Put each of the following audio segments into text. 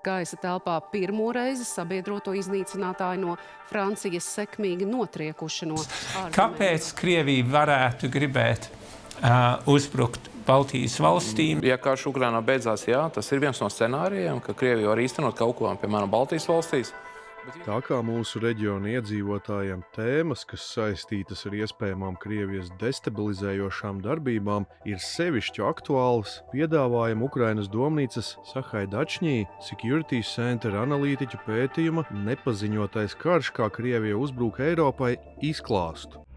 Gaisa telpā pirmo reizi sabiedroto iznīcinātāji no Francijas sekmīgi notriekuši no ārzemēm. Kāpēc Krievija varētu gribēt uzbrukt Baltijas valstīm? Ja karš Ukrainā beidzās, jā, tas ir viens no scenārijiem, ka Krievija var īstenot kaut ko, piemēram, Baltijas valstīs. Tā kā mūsu reģiona iedzīvotājiem tēmas, kas saistītas ar iespējamām Krievijas destabilizējošām darbībām, ir sevišķi aktuālas, piedāvājam Ukrainas domnīcas Sahaidačņī Security Center analītiķu pētījuma Nepaziņotais karš, kā Krievija uzbrūk Eiropai izklāstu.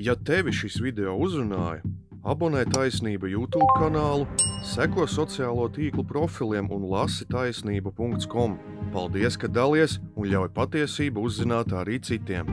Ja tevi šis video uzrunāja, abonē Taisnība YouTube kanālu, seko sociālo tīklu profiliem un lasi taisnība.com. Paldies, ka dalies un ļauj patiesību uzzināt arī citiem.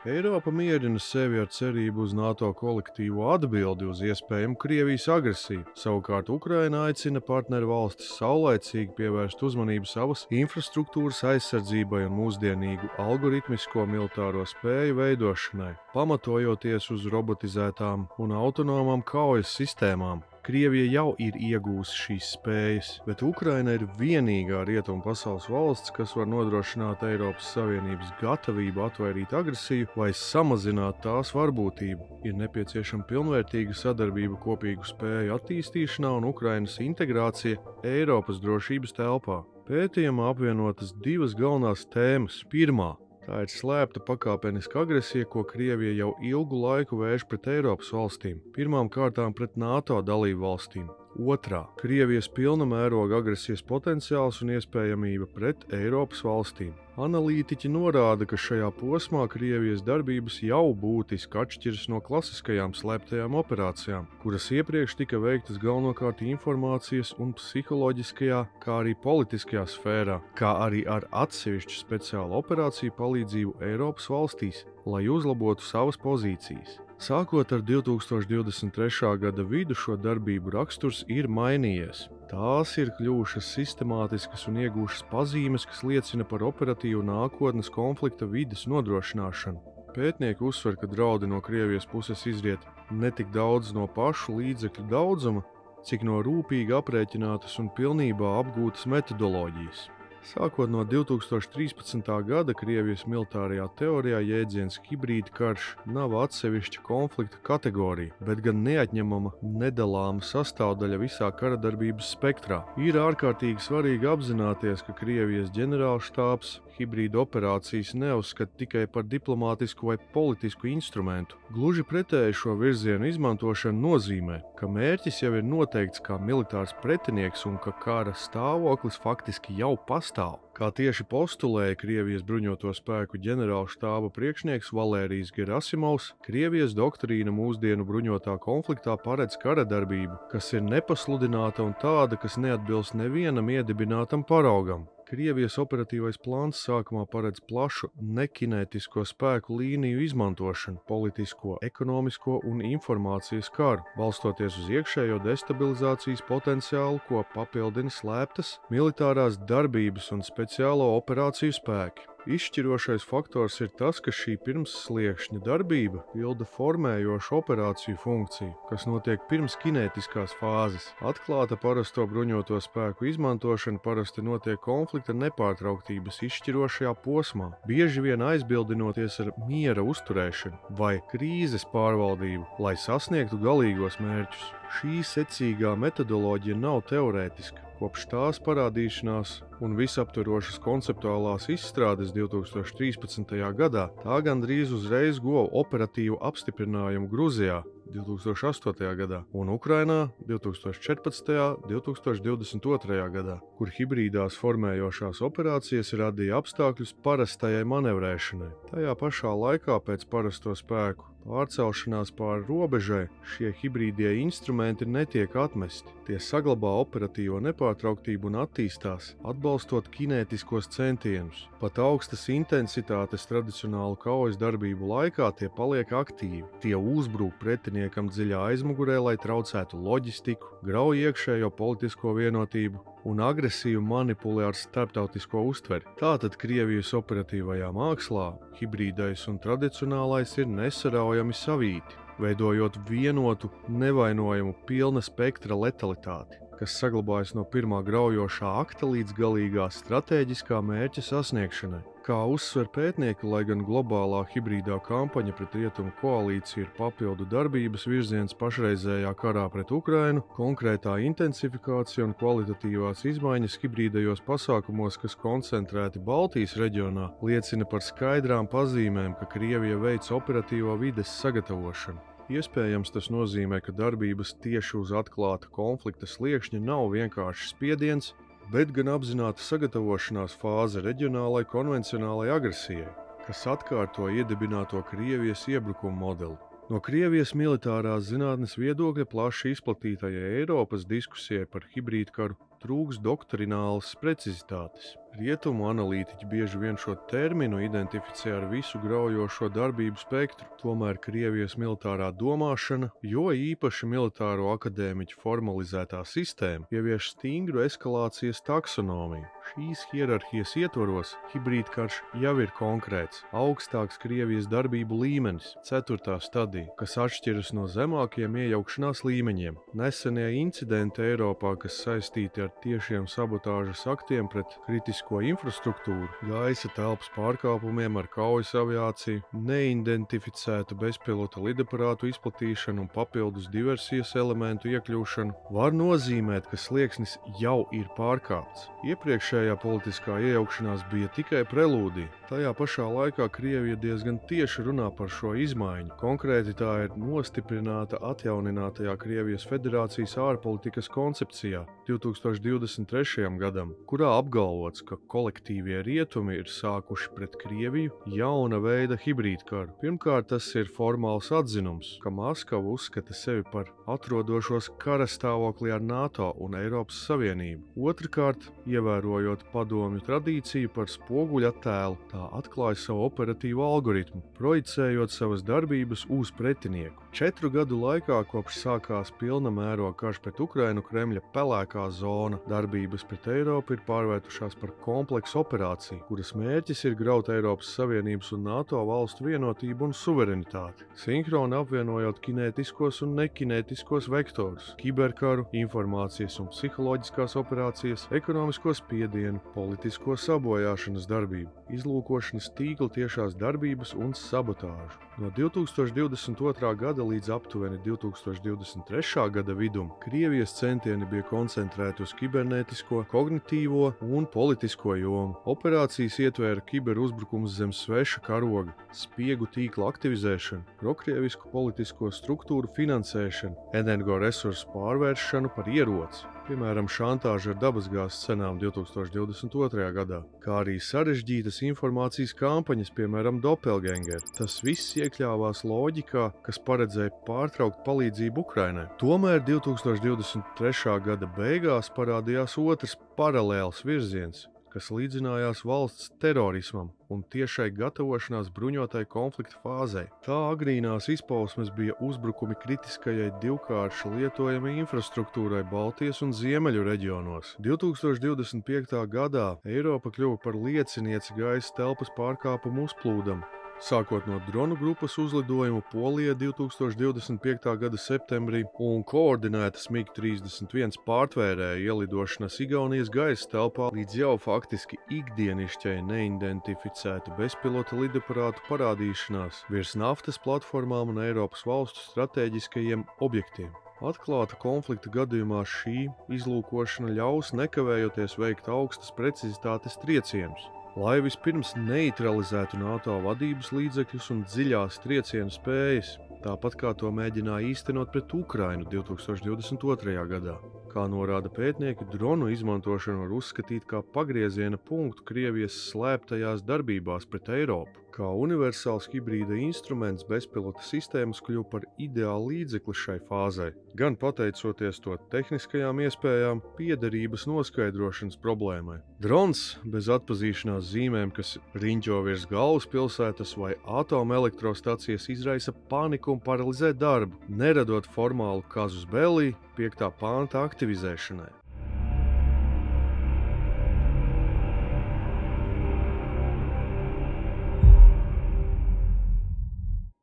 Eiropa mierina sevi ar cerību uz NATO kolektīvo atbildi uz iespējamu Krievijas agresiju. Savukārt Ukraina aicina partneru valstis saulaicīgi pievērst uzmanību savas infrastruktūras aizsardzībai un mūsdienīgu algoritmisko militāro spēju veidošanai, pamatojoties uz robotizētām un autonomām kaujas sistēmām. Krievija jau ir iegūsi šīs spējas, bet Ukraina ir vienīgā rietumu pasaules valsts, kas var nodrošināt Eiropas Savienības gatavību atvairīt agresiju vai samazināt tās varbūtību. Ir nepieciešama pilnvērtīga sadarbība kopīgu spēju attīstīšanā un Ukrainas integrācija Eiropas drošības telpā. Pētījumā apvienotas divas galvenās tēmas. Pirmā. Tā ir slēpta pakāpeniska agresija, ko Krievija jau ilgu laiku vērš pret Eiropas valstīm, pirmām kārtām pret NATO dalību valstīm. Otrā – Krievijas pilna mēroga agresijas potenciāls un iespējamība pret Eiropas valstīm. Analītiķi norāda, ka šajā posmā Krievijas darbības jau būtiski atšķiras no klasiskajām slēptajām operācijām, kuras iepriekš tika veiktas galvenokārt informācijas un psiholoģiskajā, kā arī politiskajā sfērā, kā arī ar atsevišķu speciālu operāciju palīdzību Eiropas valstīs, lai uzlabotu savas pozīcijas. Sākot ar 2023. gada vidu šo darbību raksturs ir mainījies. Tās ir kļuvušas sistemātiskas un iegūšas pazīmes, kas liecina par operatīvu nākotnes konflikta vides nodrošināšanu. Pētnieki uzsver, ka draudi no Krievijas puses izriet ne tik daudz no pašu līdzekļu daudzuma, cik no rūpīgi aprēķinātas un pilnībā apgūtas metodoloģijas. Sākot no 2013. gada Krievijas militārajā teorijā jēdziens hibrīda karš nav atsevišķa konflikta kategorija, bet gan neatņemama, nedalāma sastāvdaļa visā karadarbības spektrā. Ir ārkārtīgi svarīgi apzināties, ka Krievijas ģenerālštābs hibrīda operācijas neuzskata tikai par diplomātisku vai politisku instrumentu. Gluži pretēji šo virzienu izmantošana nozīmē, ka mērķis jau ir noteikts kā militārs pretinieks un ka kara stāvoklis faktiski jau pastāv. Kā tieši postulēja Krievijas bruņoto spēku ģenerālštāba priekšnieks Valērijs Gerasimovs, Krievijas doktrīna mūsdienu bruņotā konfliktā paredz karadarbību, kas ir nepasludināta un tāda, kas neatbilst nevienam iedibinātam paraugam. Krievijas operatīvais plāns sākumā paredz plašu nekinētisko spēku līniju izmantošanu, politisko, ekonomisko un informācijas karu, balstoties uz iekšējo destabilizācijas potenciālu, ko papildina slēptas militārās darbības un speciālo operāciju spēki. Izšķirošais faktors ir tas, ka šī pirmssliekšņa darbība pilda formējošu operāciju funkciju, kas notiek pirms kinētiskās fāzes. Atklāta parasto bruņoto spēku izmantošana parasti notiek konflikta nepārtrauktības izšķirošajā posmā, bieži vien aizbildinoties ar miera uzturēšanu vai krīzes pārvaldību, lai sasniegtu galīgos mērķus. Šī secīgā metodoloģija nav teorētiska. Kopš tās parādīšanās un visaptverošas konceptuālās izstrādes 2013. gadā, tā gandrīz uzreiz guva operatīvu apstiprinājumu Gruzijā 2008. gadā un Ukrainā 2014. un 2022. gadā, kur hibrīdās formējošās operācijas radīja apstākļus parastajai manevrēšanai. Tajā pašā laikā pēc parasto spēku pārcelšanās pāri robežai šie hibrīdie instrumenti netiek atmesti. Tie saglabā operatīvo nepārtrauktību un attīstās, atbalstot kinētiskos centienus. Pat augstas intensitātes tradicionālu kaujas darbību laikā tie paliek aktīvi. Tie uzbrūk pretiniekam pretiniekam dziļā aizmugurē, lai traucētu loģistiku, grauj iekšējo politisko vienotību un agresīvi manipulē ar starptautisko uztveri. Tātad Krievijas operatīvajā mākslā hibrīdais un tradicionālais ir nesaraujami savīti, veidojot vienotu, nevainojamu pilna spektra letalitāti, kas saglabājas no pirmā graujošā akta līdz galīgā stratēģiskā mērķa sasniegšanai. Kā uzsver pētnieki, lai gan globālā hibrīdā kampaņa pret Rietumu koalīciju ir papildu darbības virziens pašreizējā karā pret Ukrainu, konkrētā intensifikācija un kvalitatīvās izmaiņas hibrīdajos pasākumos, kas koncentrēti Baltijas reģionā, liecina par skaidrām pazīmēm, ka Krievija veic operatīvo vides sagatavošanu. Iespējams, tas nozīmē, ka darbības tieši uz atklāta konflikta sliekšņa nav vienkārši spiediens, bet gan apzināta sagatavošanās fāze reģionālai konvencionālai agresijai, kas atkārto iedibināto Krievijas iebrukumu modeli. No Krievijas militārās zinātnes viedokļa plaši izplatītajai Eiropas diskusijai par hibrīdkaru trūkst doktrinālas precizitātes. Rietumu analītiķi bieži vien šo terminu identificē ar visu graujošo darbību spektru, tomēr Krievijas militārā domāšana, jo īpaši militāro akadēmiķu formalizētā sistēma, ievieš stingru eskalācijas taksonomiju. Šīs hierarhijas ietvaros hibrīdkarš jau ir konkrēts, augstāks Krievijas darbību līmenis, 4. stadija, kas atšķiras no zemākiem iejaukšanās līmeņiem. Nesenie incidenti Eiropā, kas saistīti ar tiešiem sabotāžas aktiem pret kritisko infrastruktūru, gaisa telpas pārkāpumiem ar kaujas aviāciju, neidentificētu bezpilota lidaparātu izplatīšanu un papildus diversijas elementu iekļūšanu, var nozīmēt, ka slieksnis jau ir pārkāpts. Iepriekšējā politiskā iejaukšanās bija tikai prelūdija. Tajā pašā laikā Krievija diezgan tieši runā par šo izmaiņu. Konkrēti tā ir nostiprināta atjauninātajā Krievijas federācijas ārpolitikas koncepcijā 2023. gadam, kurā apgalvots, ka kolektīvie rietumi ir sākuši pret Krieviju jauna veida hibrīdkaru. Pirmkārt, tas ir formāls atzinums, ka Maskava uzskata sevi par atrodošos kara stāvoklī ar NATO un Eiropas Savienību. Otrkārt, ievērojot padomju tradīciju par spoguļattēlu, tā atklāja savu operatīvo algoritmu, projicējot savas darbības uz pretinieku. 4 gadu laikā, kopš sākās pilna mēroga karš pret Ukrainu, Kremļa pelēkā zona darbības pret Eiropu ir pārvērtušās par kompleksu operāciju, kuras mērķis ir graut Eiropas Savienības un NATO valstu vienotību un suverenitāti, sinhroni apvienojot kinētiskos un nekinētiskos vektorus, kiberkaru, informācijas un psiholoģiskās operācijas, ekonomisko spiedienu, politisko sabojāšanas darbību, izlūkošanas tīkla tiešās darbības un sabotāžu. No 2022. gada līdz aptuveni 2023. gada vidum Krievijas centieni bija koncentrēti uz kibernētisko, kognitīvo un politisko jomu. Operācijas ietvēra kiberuzbrukums zem sveša karoga, spiegu tīkla aktivizēšanu, prokrievisku politisko struktūru finansēšanu, energoresursu pārvēršanu par ieroci, piemēram, šantāža ar dabasgāzes cenām 2022. gadā, kā arī sarežģītas informācijas kampaņas, piemēram, Doppelganger. Tas viss iekļāvās loģikā, kas paredzēja pārtraukt palīdzību Ukrainai. Tomēr 2023. gada beigās parādījās otrs paralēls virziens, kas līdzinājās valsts terorismam un tiešai gatavošanās bruņotai konflikta fāzei. Tā agrīnās izpausmes bija uzbrukumi kritiskajai divkārši lietojamai infrastruktūrai Baltijas un Ziemeļu reģionos. 2025. gadā Eiropa kļuva par liecinieci gaisa telpas pārkāpumu uzplūdam. Sākot no dronu grupas uzlidojumu Polijā 2025. gada septembrī un koordinētas MiG-31 pārtvērēja ielidošanas Igaunijas gaisa telpā līdz jau faktiski ikdienišķai neidentificētu bezpilota lidaparātu parādīšanās virs naftas platformām un Eiropas valstu stratēģiskajiem objektiem. Atklāta konflikta gadījumā šī izlūkošana ļaus nekavējoties veikt augstas precizitātes triecienus, lai vispirms neutralizētu NATO vadības līdzekļus un dziļās triecienu spējas, tāpat kā to mēģināja īstenot pret Ukrainu 2022. gadā. Kā norāda pētnieki, dronu izmantošanu var uzskatīt kā pagrieziena punktu Krievijas slēptajās darbībās pret Eiropu. Kā universāls hibrīda instruments, bezpilota sistēmas kļuva par ideālu līdzekli šai fāzei, gan pateicoties to tehniskajām iespējām, piederības noskaidrošanas problēmai. Drons bez atpazīšanās zīmēm, kas riņķo virs galvaspilsētas vai atomelektrostacijas, izraisa paniku un paralizē darbu, neradot formālu casus belli 5. panta aktivizēšanai.